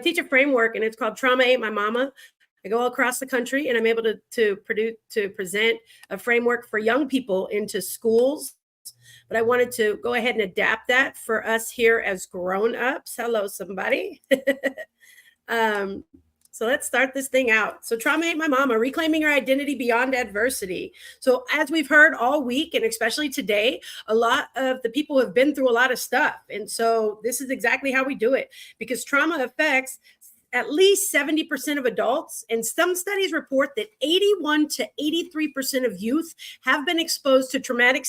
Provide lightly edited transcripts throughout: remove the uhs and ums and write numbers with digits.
teach a framework, and it's called Trauma Ain't My Mama. I go across the country, and I'm able to present a framework for young people into schools. But I wanted to go ahead and adapt that for us here as grown-ups. Hello, somebody. So let's start this thing out. So Trauma Ain't My Mama, reclaiming your identity beyond adversity. So as we've heard all week, and especially today, a lot of the people have been through a lot of stuff. And so this is exactly how we do it, because trauma affects at least 70% of adults. And some studies report that 81 to 83% of youth have been exposed to traumatic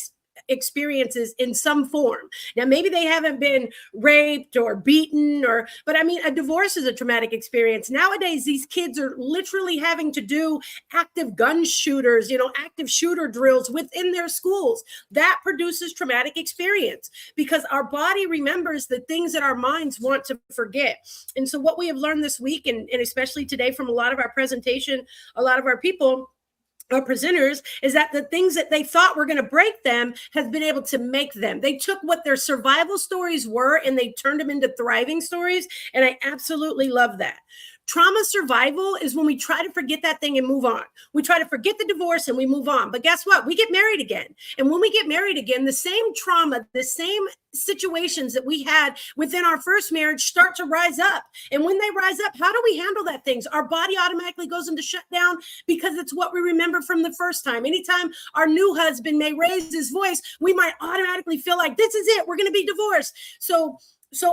experiences in some form. Now, maybe they haven't been raped or beaten, but I mean, a divorce is a traumatic experience. Nowadays, these kids are literally having to do active gun shooters, active shooter drills within their schools. That produces traumatic experience because our body remembers the things that our minds want to forget. And so what we have learned this week, and especially today from a lot of our presentation, a lot of our people, our presenters, is that the things that they thought were going to break them has been able to make them. They took what their survival stories were and they turned them into thriving stories. And I absolutely love that. Trauma survival is when we try to forget that thing and move on. We try to forget the divorce and we move on. But guess what? We get married again. And when we get married again, the same trauma, the same situations that we had within our first marriage start to rise up. And when they rise up, how do we handle that things? Our body automatically goes into shutdown because it's what we remember from the first time. Anytime our new husband may raise his voice, we might automatically feel like this is it. We're going to be divorced. So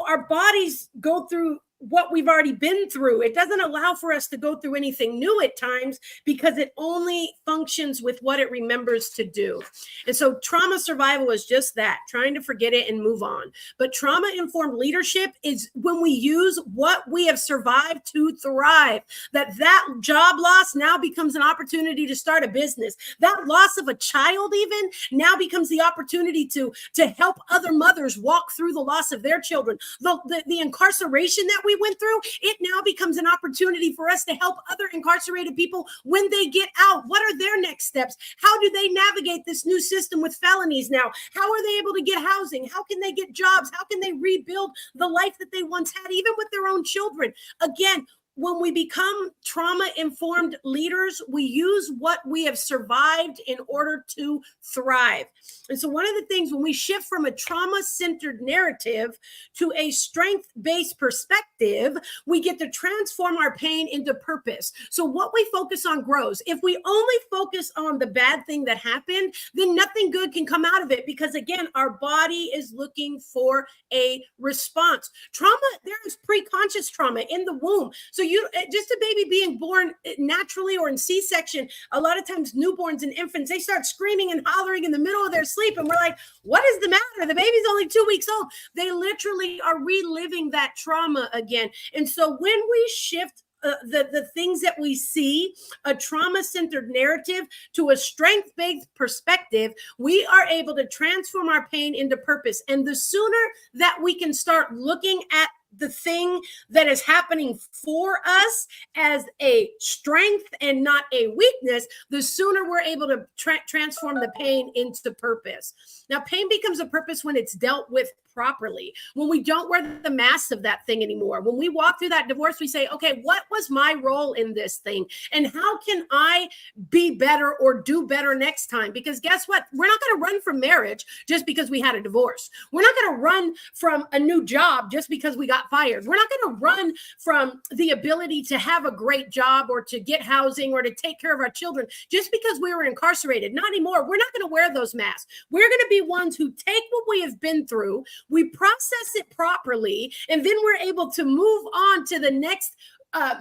our bodies go through what we've already been through. It doesn't allow for us to go through anything new at times because it only functions with what it remembers to do. And so trauma survival is just that, trying to forget it and move on. But trauma-informed leadership is when we use what we have survived to thrive. That job loss now becomes an opportunity to start a business. That loss of a child even now becomes the opportunity to help other mothers walk through the loss of their children. The incarceration that we went through, it now becomes an opportunity for us to help other incarcerated people when they get out. What are their next steps? How do they navigate this new system with felonies now? How are they able to get housing? How can they get jobs? How can they rebuild the life that they once had, even with their own children? Again, when we become trauma-informed leaders, we use what we have survived in order to thrive. And so one of the things when we shift from a trauma-centered narrative to a strength-based perspective, we get to transform our pain into purpose. So what we focus on grows. If we only focus on the bad thing that happened, then nothing good can come out of it because, again, our body is looking for a response. Trauma, there is pre-conscious trauma in the womb. So just a baby being born naturally or in C-section, a lot of times newborns and infants, they start screaming and hollering in the middle of their sleep. And we're like, what is the matter? The baby's only 2 weeks old. They literally are reliving that trauma again. And so when we shift the things that we see, a trauma-centered narrative to a strength-based perspective, we are able to transform our pain into purpose. And the sooner that we can start looking at the thing that is happening for us as a strength and not a weakness, the sooner we're able to transform the pain into purpose. Now, pain becomes a purpose when it's dealt with properly, when we don't wear the mask of that thing anymore. When we walk through that divorce, we say, okay, what was my role in this thing? And how can I be better or do better next time? Because guess what? We're not going to run from marriage just because we had a divorce. We're not going to run from a new job just because we got fired. We're not going to run from the ability to have a great job or to get housing or to take care of our children just because we were incarcerated. Not anymore. We're not going to wear those masks. We're going to be ones who take what we have been through, we process it properly, and then we're able to move on to the next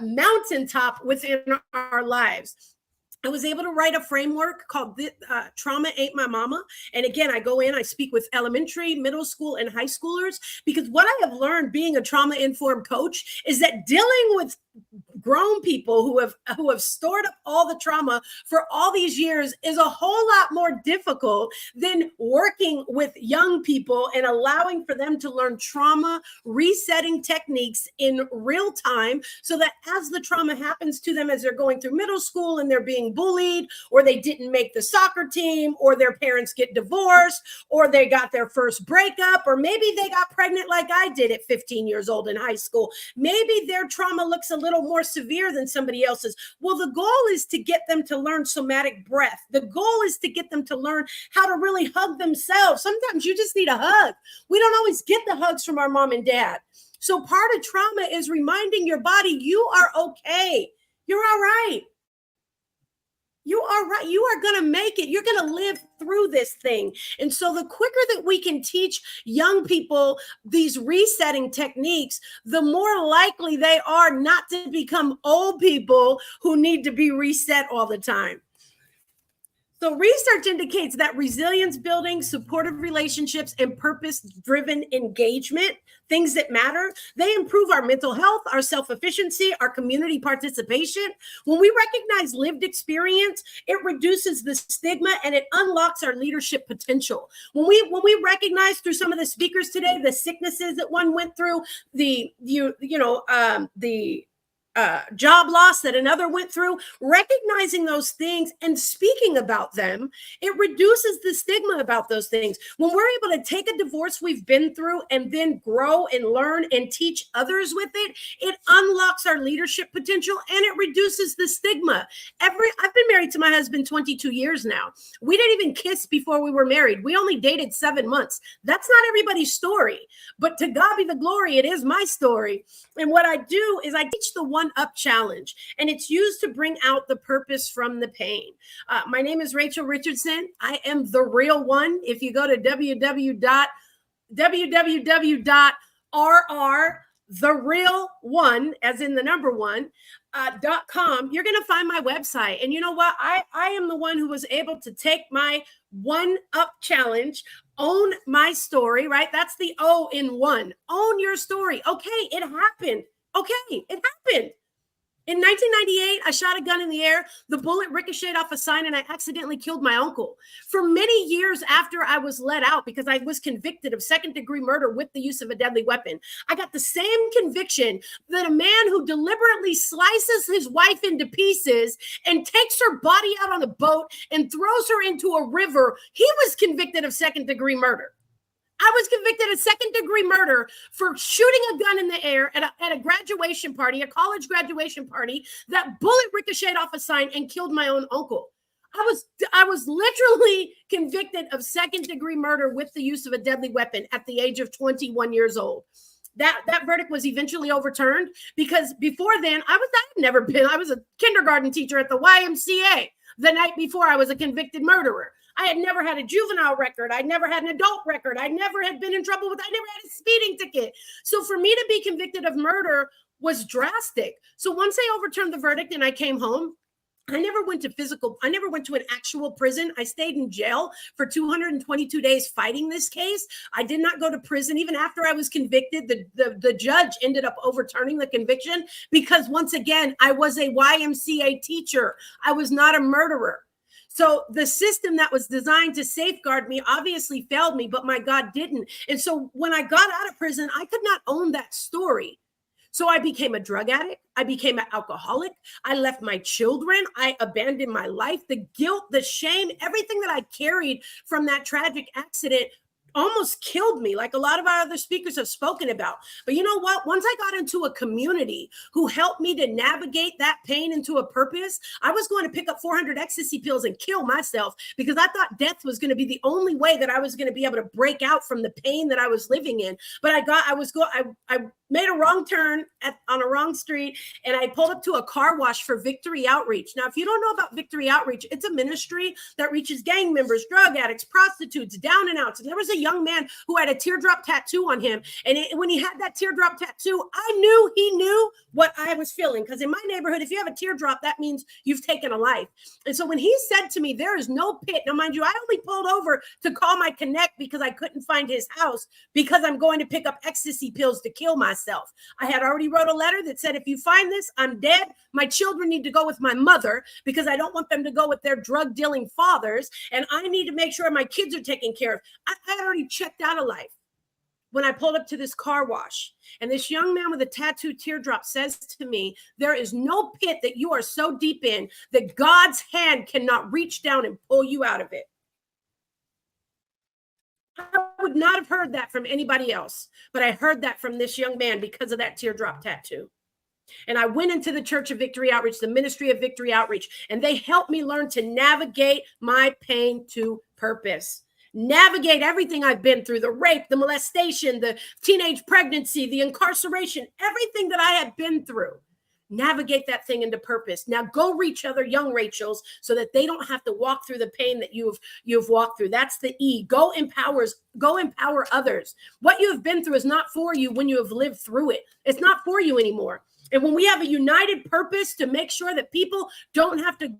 mountaintop within our lives. I was able to write a framework called Trauma Ain't My Mama. And again, I go in, I speak with elementary, middle school, and high schoolers, because what I have learned being a trauma-informed coach is that dealing with grown people who have stored up all the trauma for all these years is a whole lot more difficult than working with young people and allowing for them to learn trauma resetting techniques in real time, so that as the trauma happens to them as they're going through middle school and they're being bullied, or they didn't make the soccer team, or their parents get divorced, or they got their first breakup, or maybe they got pregnant like I did at 15 years old in high school. Maybe their trauma looks a little more severe than somebody else's. Well, the goal is to get them to learn somatic breath. The goal is to get them to learn how to really hug themselves. Sometimes you just need a hug. We don't always get the hugs from our mom and dad. So part of trauma is reminding your body, you are okay. You're all right. You are right. You are going to make it. You're going to live through this thing. And so the quicker that we can teach young people these resetting techniques, the more likely they are not to become old people who need to be reset all the time. So research indicates that resilience building, supportive relationships, and purpose-driven engagement, things that matter, they improve our mental health, our self-efficiency, our community participation. When we recognize lived experience, it reduces the stigma and it unlocks our leadership potential. When we recognize through some of the speakers today, the sicknesses that one went through, the job loss that another went through, recognizing those things and speaking about them, it reduces the stigma about those things. When we're able to take a divorce we've been through and then grow and learn and teach others with it, it unlocks our leadership potential and it reduces the stigma. I've been married to my husband 22 years now. We didn't even kiss before we were married. We only dated 7 months. That's not everybody's story, but to God be the glory, it is my story. And what I do is I teach the One Up Challenge, and it's used to bring out the purpose from the pain. My name is Rachel Richardson. I am the real one. If you go to www.rrtherealone, as in the number one, .com, you're going to find my website. And you know what? I am the one who was able to take my One Up Challenge, own my story, right? That's the O in one. Own your story. Okay, it happened. Okay, it happened. In 1998, I shot a gun in the air. The bullet ricocheted off a sign and I accidentally killed my uncle. For many years after I was let out, because I was convicted of second-degree murder with the use of a deadly weapon, I got the same conviction that a man who deliberately slices his wife into pieces and takes her body out on a boat and throws her into a river, he was convicted of second-degree murder. I was convicted of second-degree murder for shooting a gun in the air at a graduation party, a college graduation party. That bullet ricocheted off a sign and killed my own uncle. I was literally convicted of second-degree murder with the use of a deadly weapon at the age of 21 years old. That verdict was eventually overturned because before then, I was a kindergarten teacher at the YMCA the night before I was a convicted murderer. I had never had a juvenile record. I never had an adult record. I never had been in trouble I never had a speeding ticket. So for me to be convicted of murder was drastic. So once they overturned the verdict and I came home, I never went to an actual prison. I stayed in jail for 222 days fighting this case. I did not go to prison. Even after I was convicted, the judge ended up overturning the conviction because once again, I was a YMCA teacher. I was not a murderer. So the system that was designed to safeguard me obviously failed me, but my God didn't. And so when I got out of prison, I could not own that story. So I became a drug addict. I became an alcoholic. I left my children. I abandoned my life. The guilt, the shame, everything that I carried from that tragic accident almost killed me, like a lot of our other speakers have spoken about. But you know what? Once I got into a community who helped me to navigate that pain into a purpose, I was going to pick up 400 ecstasy pills and kill myself because I thought death was going to be the only way that I was going to be able to break out from the pain that I was living in. But I made a wrong turn on a wrong street, and I pulled up to a car wash for Victory Outreach. Now, if you don't know about Victory Outreach, it's a ministry that reaches gang members, drug addicts, prostitutes, down and outs. And there was a young man who had a teardrop tattoo on him. And when he had that teardrop tattoo, I knew he knew what I was feeling. Because in my neighborhood, if you have a teardrop, that means you've taken a life. And so when he said to me, there is no pit. Now, mind you, I only pulled over to call my connect because I couldn't find his house because I'm going to pick up ecstasy pills to kill myself. I had already wrote a letter that said, if you find this, I'm dead. My children need to go with my mother because I don't want them to go with their drug dealing fathers. And I need to make sure my kids are taken care of. I had already checked out of life when I pulled up to this car wash. And this young man with a tattooed teardrop says to me, there is no pit that you are so deep in that God's hand cannot reach down and pull you out of it. I would not have heard that from anybody else, but I heard that from this young man because of that teardrop tattoo. And I went into the Church of Victory Outreach, the Ministry of Victory Outreach, and they helped me learn to navigate my pain to purpose. Navigate everything I've been through, the rape, the molestation, the teenage pregnancy, the incarceration, everything that I had been through. Navigate that thing into purpose. Now go reach other young Rachels so that they don't have to walk through the pain that you've walked through. That's the E. Go empower others. What you have been through is not for you when you have lived through it. It's not for you anymore. And when we have a united purpose to make sure that people don't have to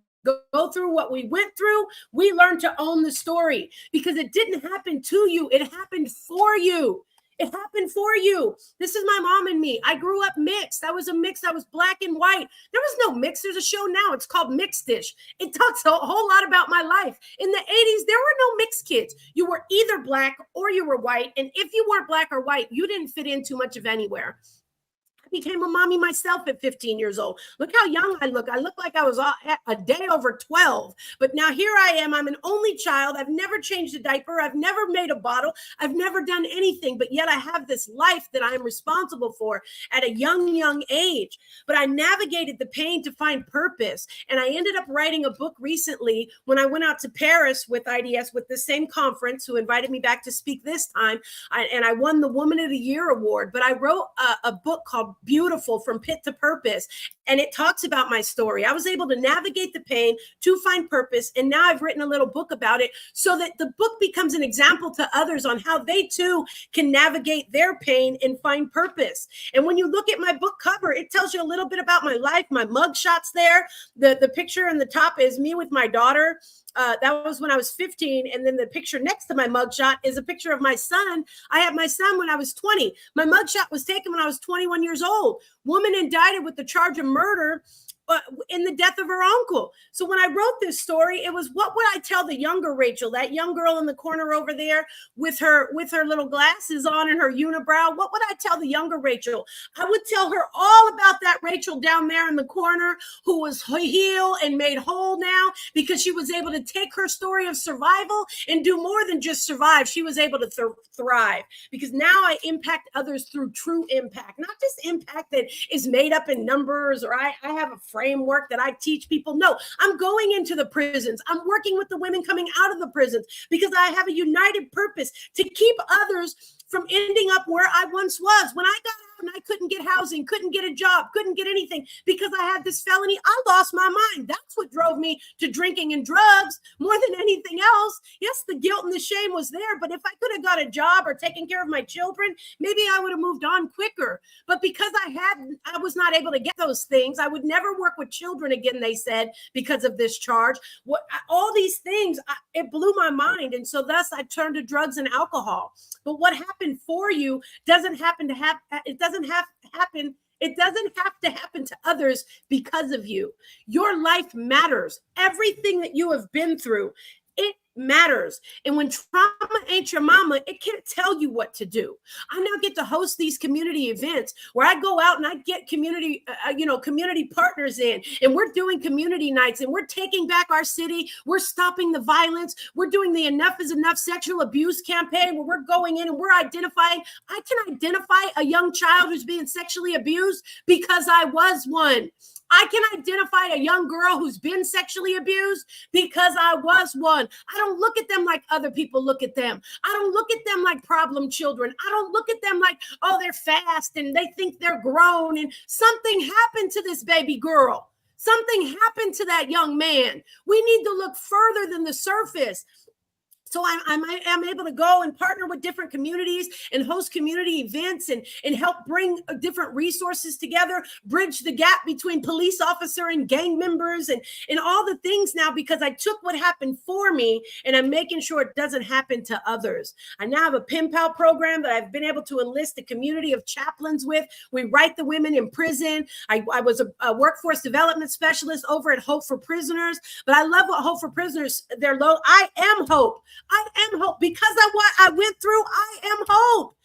go through what we went through, we learn to own the story because it didn't happen to you. It happened for you. It happened for you. This is my mom and me. I grew up mixed. I was a mix. I was black and white. There was no mix. There's a show now. It's called Mixed-ish. It talks a whole lot about my life. In the 80s, there were no mixed kids. You were either black or you were white. And if you weren't black or white, you didn't fit in too much of anywhere. Became a mommy myself at 15 years old. Look how young I look. I look like I was a day over 12. But now here I am. I'm an only child. I've never changed a diaper. I've never made a bottle. I've never done anything. But yet I have this life that I'm responsible for at a young age. But I navigated the pain to find purpose. And I ended up writing a book recently when I went out to Paris with IDS, with the same conference, who invited me back to speak this time. And I won the Woman of the Year award. But I wrote a book called Beautiful, From Pit to Purpose. And it talks about my story. I was able to navigate the pain to find purpose. And now I've written a little book about it so that the book becomes an example to others on how they too can navigate their pain and find purpose. And when you look at my book cover, it tells you a little bit about my life. My mug shot's there. The picture in the top is me with my daughter. That was when I was 15. And then the picture next to my mugshot is a picture of my son. I had my son when I was 20. My mugshot was taken when I was 21 years old. Woman indicted with the charge of murder in the death of her uncle. So when I wrote this story, it was, what would I tell the younger Rachel, that young girl in the corner over there with her little glasses on and her unibrow? What would I tell the younger Rachel? I would tell her all about that Rachel down there in the corner who was healed and made whole now because she was able to take her story of survival and do more than just survive. She was able to thrive because now I impact others through true impact, not just impact that is made up in numbers or I have a framework that I teach people. No, I'm going into the prisons. I'm working with the women coming out of the prisons because I have a united purpose to keep others from ending up where I once was. When I got out and I couldn't get housing, couldn't get a job, couldn't get anything because I had this felony, I lost my mind. That's what drove me to drinking and drugs more than anything else. Yes, the guilt and the shame was there, but if I could have got a job or taken care of my children, maybe I would have moved on quicker. But because I was not able to get those things, I would never work with children again, they said, because of this charge. All these things, it blew my mind. And so thus I turned to drugs and alcohol. But what happened for you doesn't happen to happen. It doesn't have to happen to others because of you. Your life matters. Everything that you have been through, it matters. And when trauma ain't your mama, it can't tell you what to do. I now get to host these community events where I go out and I get community partners in, and we're doing community nights and we're taking back our city. We're stopping the violence. We're doing the Enough is Enough sexual abuse campaign where we're going in and we're identifying. I can identify a young child who's being sexually abused because I was one. I can identify a young girl who's been sexually abused because I was one. I don't look at them like other people look at them. I don't look at them like problem children. I don't look at them like, oh, they're fast and they think they're grown and something happened to this baby girl. Something happened to that young man. We need to look further than the surface. So I'm able to go and partner with different communities and host community events and help bring different resources together, bridge the gap between police officer and gang members and all the things now, because I took what happened for me and I'm making sure it doesn't happen to others. I now have a pen pal program that I've been able to enlist a community of chaplains with. We write the women in prison. I was a workforce development specialist over at Hope for Prisoners, but I love what Hope for Prisoners, they're low. I am hope. I am hope. Because of what I went through, I am hope.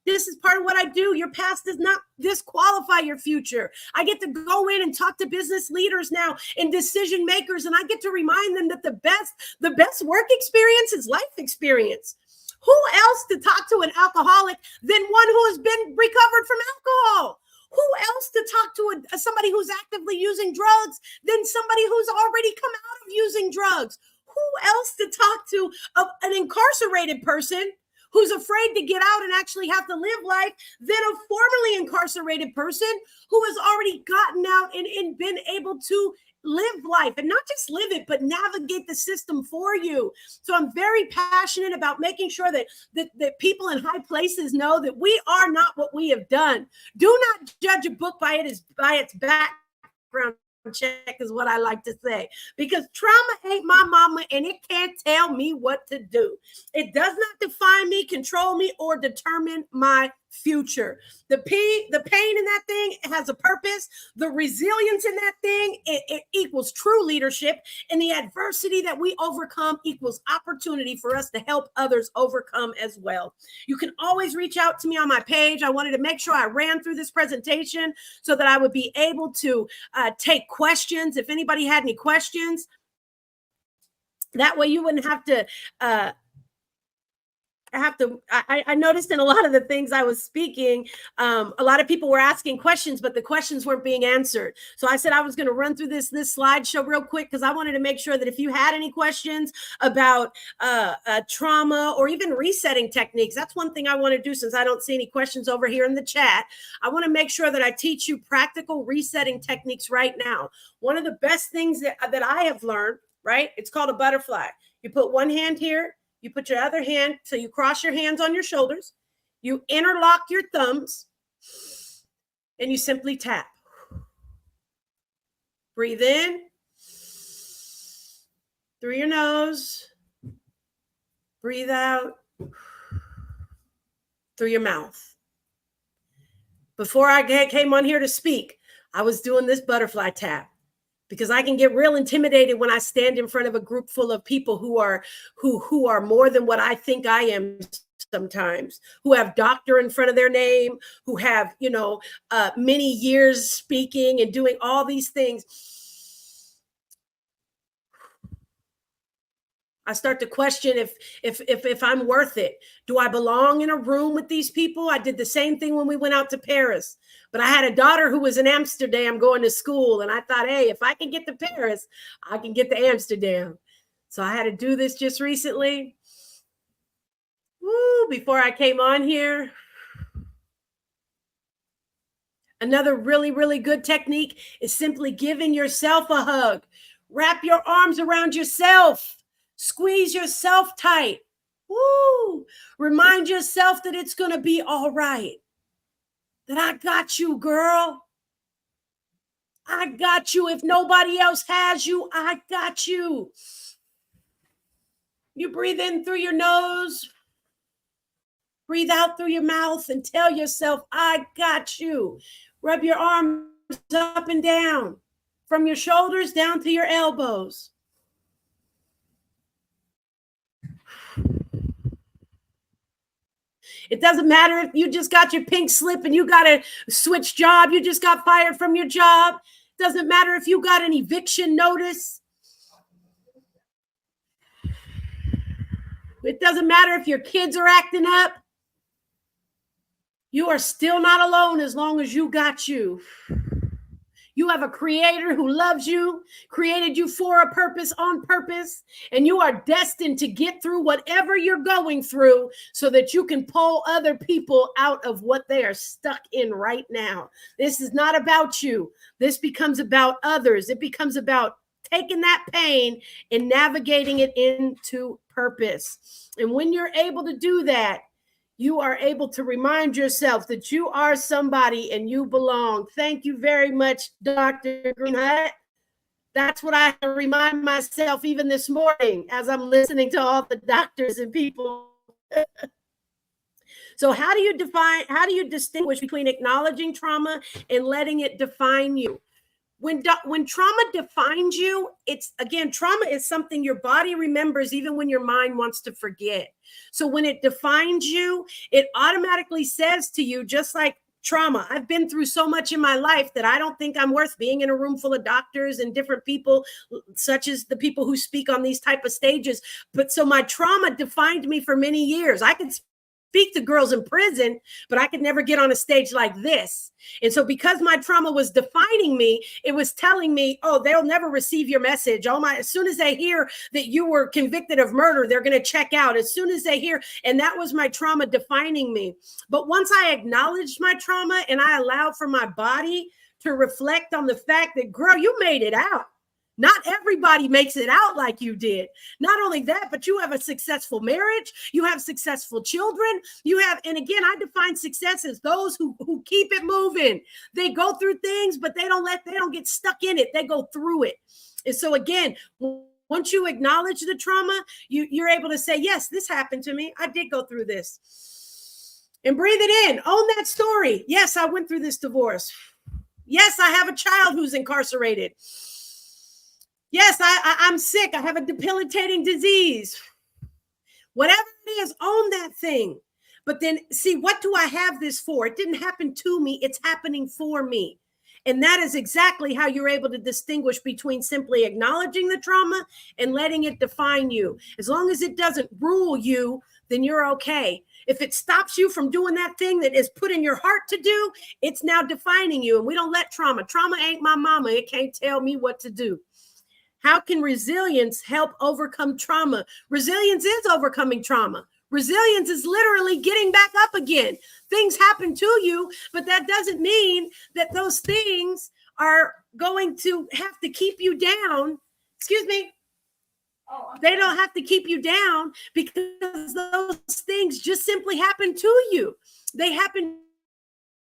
This is part of what I do. Your past does not disqualify your future. I get to go in and talk to business leaders now and decision makers, and I get to remind them that the best work experience is life experience. Who else to talk to an alcoholic than one who has been recovered from alcohol? Who else to talk to somebody who's actively using drugs than somebody who's already come out of using drugs? Who else to talk to an incarcerated person who's afraid to get out and actually have to live life than a formerly incarcerated person who has already gotten out and been able to live life, and not just live it, but navigate the system for you. So I'm very passionate about making sure that people in high places know that we are not what we have done. Do not judge a book by its background check, is what I like to say, because trauma ain't my mama and it can't tell me what to do. It does not define me, control me, or determine my future. The pain in that thing has a purpose. The resilience in that thing, it equals true leadership, and the adversity that we overcome equals opportunity for us to help others overcome as well. You can always reach out to me on my page. I wanted to make sure I ran through this presentation so that I would be able to take questions if anybody had any questions. That way you wouldn't have to I noticed in a lot of the things I was speaking, a lot of people were asking questions, but the questions weren't being answered. So I said I was going to run through this slideshow real quick, because I wanted to make sure that if you had any questions about trauma or even resetting techniques, that's one thing I want to do, since I don't see any questions over here in the chat. I want to make sure that I teach you practical resetting techniques right now. One of the best things that I have learned, right? It's called a butterfly. You put one hand here. You put your other hand, so you cross your hands on your shoulders, you interlock your thumbs, and you simply tap. Breathe in through your nose, breathe out through your mouth. Before I came on here to speak, I was doing this butterfly tap, because I can get real intimidated when I stand in front of a group full of people who are more than what I think I am sometimes, who have doctor in front of their name, who have, many years speaking and doing all these things. I start to question if I'm worth it. Do I belong in a room with these people? I did the same thing when we went out to Paris. But I had a daughter who was in Amsterdam going to school. And I thought, hey, if I can get to Paris, I can get to Amsterdam. So I had to do this just recently. Before I came on here. Another really, really good technique is simply giving yourself a hug. Wrap your arms around yourself. Squeeze yourself tight. Remind yourself that it's going to be all right. That I got you, girl. I got you. If nobody else has you, I got you. You breathe in through your nose. Breathe out through your mouth and tell yourself, I got you. Rub your arms up and down, from your shoulders down to your elbows. It doesn't matter if you just got your pink slip and you got to switch job. You just got fired from your job. It doesn't matter if you got an eviction notice. It doesn't matter if your kids are acting up. You are still not alone as long as you got you. You have a creator who loves you, created you for a purpose, on purpose, and you are destined to get through whatever you're going through so that you can pull other people out of what they are stuck in right now. This is not about you. This becomes about others. It becomes about taking that pain and navigating it into purpose. And when you're able to do that, you are able to remind yourself that you are somebody and you belong. Thank you very much, Dr. Greenhut. That's what I have to remind myself even this morning as I'm listening to all the doctors and people. So how do you distinguish between acknowledging trauma and letting it define you? When trauma defines you, it's, again, trauma is something your body remembers even when your mind wants to forget. So when it defines you, it automatically says to you, just like trauma, I've been through so much in my life that I don't think I'm worth being in a room full of doctors and different people, such as the people who speak on these type of stages. But so my trauma defined me for many years. I could speak to girls in prison, but I could never get on a stage like this. And so because my trauma was defining me, it was telling me, oh, they'll never receive your message. As soon as they hear that you were convicted of murder, they're going to check out. As soon as they hear, and that was my trauma defining me. But once I acknowledged my trauma and I allowed for my body to reflect on the fact that, girl, you made it out. Not everybody makes it out like you did. Not only that, but you have a successful marriage. You have successful children. You have, and again, I define success as those who keep it moving. They go through things, but they don't get stuck in it. They go through it. And so again, once you acknowledge the trauma, you're able to say, yes, this happened to me. I did go through this. And breathe it in. Own that story. Yes, I went through this divorce. Yes, I have a child who's incarcerated. Yes, I'm sick. I have a debilitating disease. Whatever it is, own that thing. But then see, what do I have this for? It didn't happen to me. It's happening for me. And that is exactly how you're able to distinguish between simply acknowledging the trauma and letting it define you. As long as it doesn't rule you, then you're okay. If it stops you from doing that thing that is put in your heart to do, it's now defining you. And we don't let trauma. Trauma ain't my mama. It can't tell me what to do. How can resilience help overcome trauma? Resilience is overcoming trauma. Resilience is literally getting back up again. Things happen to you, but that doesn't mean that those things are going to have to keep you down. Excuse me. They don't have to keep you down because those things just simply happen to you. They happen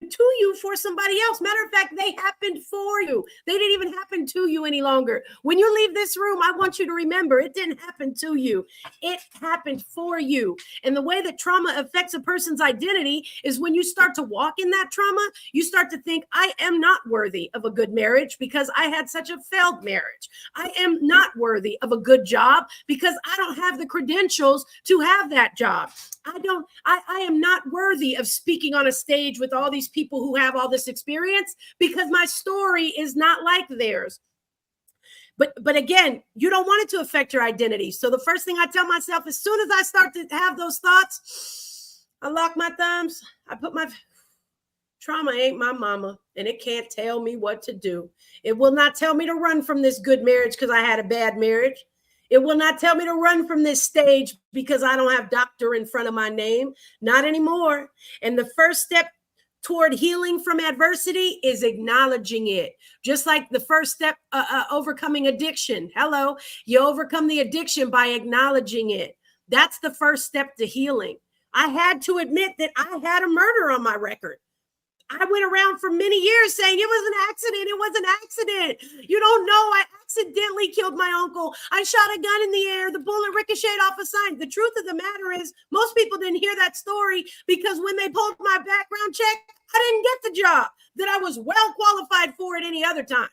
to you for somebody else. Matter of fact, they happened for you. They didn't even happen to you any longer. When you leave this room, I want you to remember it didn't happen to you. It happened for you. And the way that trauma affects a person's identity is when you start to walk in that trauma, you start to think, I am not worthy of a good marriage because I had such a failed marriage. I am not worthy of a good job because I don't have the credentials to have that job. I am not worthy of speaking on a stage with all these people who have all this experience because my story is not like theirs. But again, you don't want it to affect your identity. So the first thing I tell myself, as soon as I start to have those thoughts, I lock my thumbs. I put my trauma ain't my mama, and it can't tell me what to do. It will not tell me to run from this good marriage because I had a bad marriage. It will not tell me to run from this stage because I don't have doctor in front of my name. Not anymore. And the first step toward healing from adversity is acknowledging it. Just like the first step, overcoming addiction. Hello, you overcome the addiction by acknowledging it. That's the first step to healing. I had to admit that I had a murder on my record. I went around for many years saying it was an accident. It was an accident. You don't know. I accidentally killed my uncle. I shot a gun in the air. The bullet ricocheted off a sign. The truth of the matter is most people didn't hear that story because when they pulled my background check, I didn't get the job that I was well qualified for at any other time.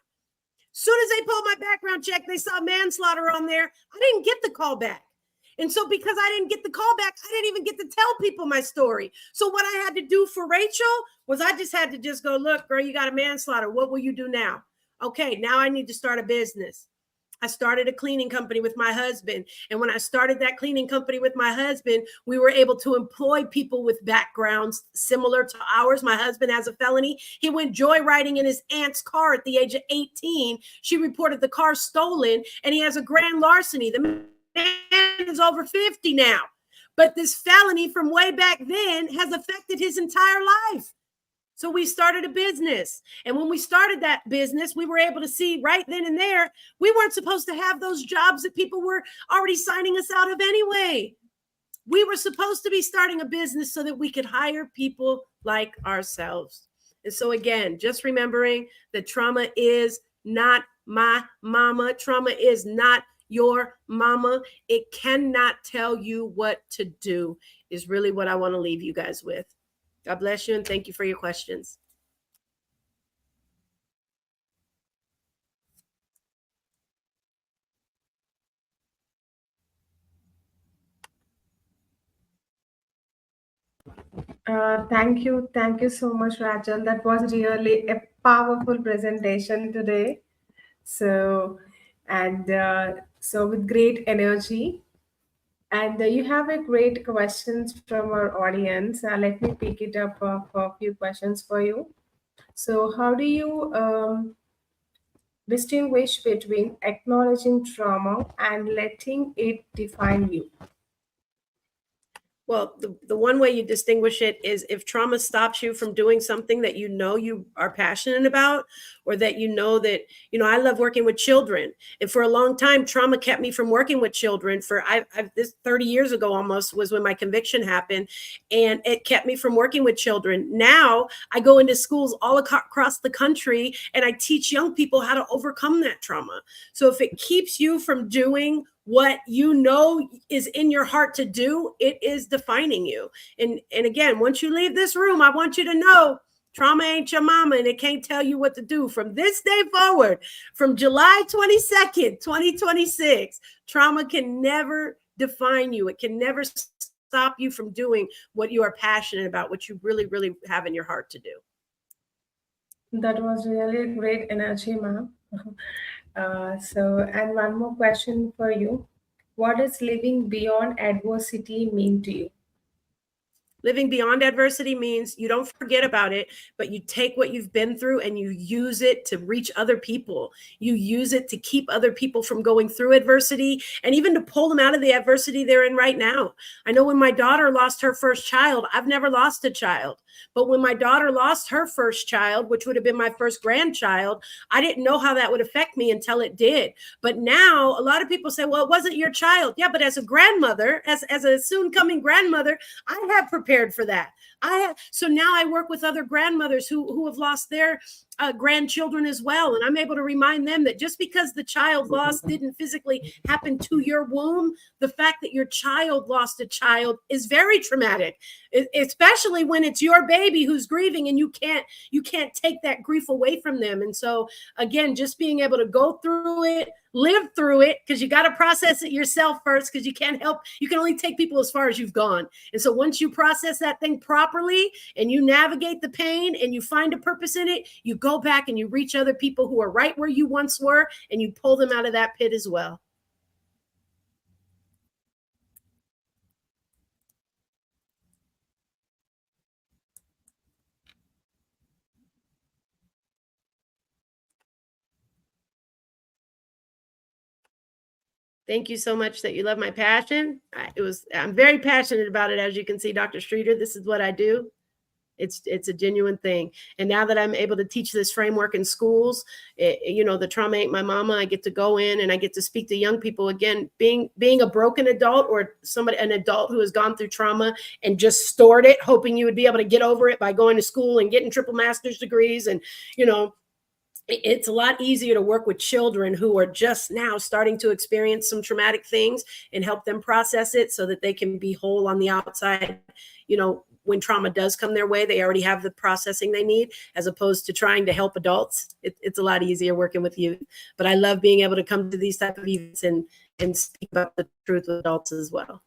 Soon as they pulled my background check, they saw manslaughter on there. I didn't get the call back. And so because I didn't get the call back, I didn't even get to tell people my story. So what I had to do for Rachel was I just had to just go, look, girl, you got a manslaughter. What will you do now? Okay, now I need to start a business. I started a cleaning company with my husband. And when I started that cleaning company with my husband, we were able to employ people with backgrounds similar to ours. My husband has a felony. He went joyriding in his aunt's car at the age of 18. She reported the car stolen, and he has a grand larceny. The man is over 50 now, but this felony from way back then has affected his entire life. So we started a business. And when we started that business, we were able to see right then and there, we weren't supposed to have those jobs that people were already signing us out of anyway. We were supposed to be starting a business so that we could hire people like ourselves. And so again, just remembering that trauma is not my mama. Trauma is not your mama. It cannot tell you what to do, is really what I want to leave you guys with. God bless you, and thank you for your questions. Thank you so much, Rachel. That was really a powerful presentation today. So, and with great energy, and you have a great questions from our audience. Let me pick it up for a few questions for you. So, how do you distinguish between acknowledging trauma and letting it define you? Well, the one way you distinguish it is if trauma stops you from doing something that you know you are passionate about, or that I love working with children. And for a long time, trauma kept me from working with children. This 30 years ago almost was when my conviction happened, and it kept me from working with children. Now I go into schools all across the country and I teach young people how to overcome that trauma. So if it keeps you from doing what you know is in your heart to do, it is defining you. And again, once you leave this room, I want you to know trauma ain't your mama, and it can't tell you what to do. From this day forward, from July 22nd, 2026, trauma can never define you. It can never stop you from doing what you are passionate about, what you really, really have in your heart to do. That was really great energy, ma'am. And one more question for you. What does living beyond adversity mean to you? Living beyond adversity means you don't forget about it, but you take what you've been through and you use it to reach other people. You use it to keep other people from going through adversity, and even to pull them out of the adversity they're in right now. I know when my daughter lost her first child, I've never lost a child. But when my daughter lost her first child, which would have been my first grandchild, I didn't know how that would affect me until it did. But now a lot of people say, well, it wasn't your child. Yeah, but as a grandmother, as a soon coming grandmother, I have prepared for that. So now I work with other grandmothers who have lost their grandchildren as well. And I'm able to remind them that just because the child loss didn't physically happen to your womb, the fact that your child lost a child is very traumatic, especially when it's your baby who's grieving and you can't take that grief away from them. And so again, just being able to go through it, live through it, because you got to process it yourself first, because you can only take people as far as you've gone. And so once you process that thing properly and you navigate the pain and you find a purpose in it, you go back and you reach other people who are right where you once were and you pull them out of that pit as well. Thank you so much that you love my passion. I'm very passionate about it. As you can see, Dr. Streeter, this is what I do. It's a genuine thing. And now that I'm able to teach this framework in schools, the trauma ain't my mama. I get to go in and I get to speak to young people again, being a broken adult or an adult who has gone through trauma and just stored it, hoping you would be able to get over it by going to school and getting triple master's degrees. And, it's a lot easier to work with children who are just now starting to experience some traumatic things and help them process it so that they can be whole on the outside. When trauma does come their way, they already have the processing they need, as opposed to trying to help adults. It's a lot easier working with youth. But I love being able to come to these type of events and speak about the truth with adults as well.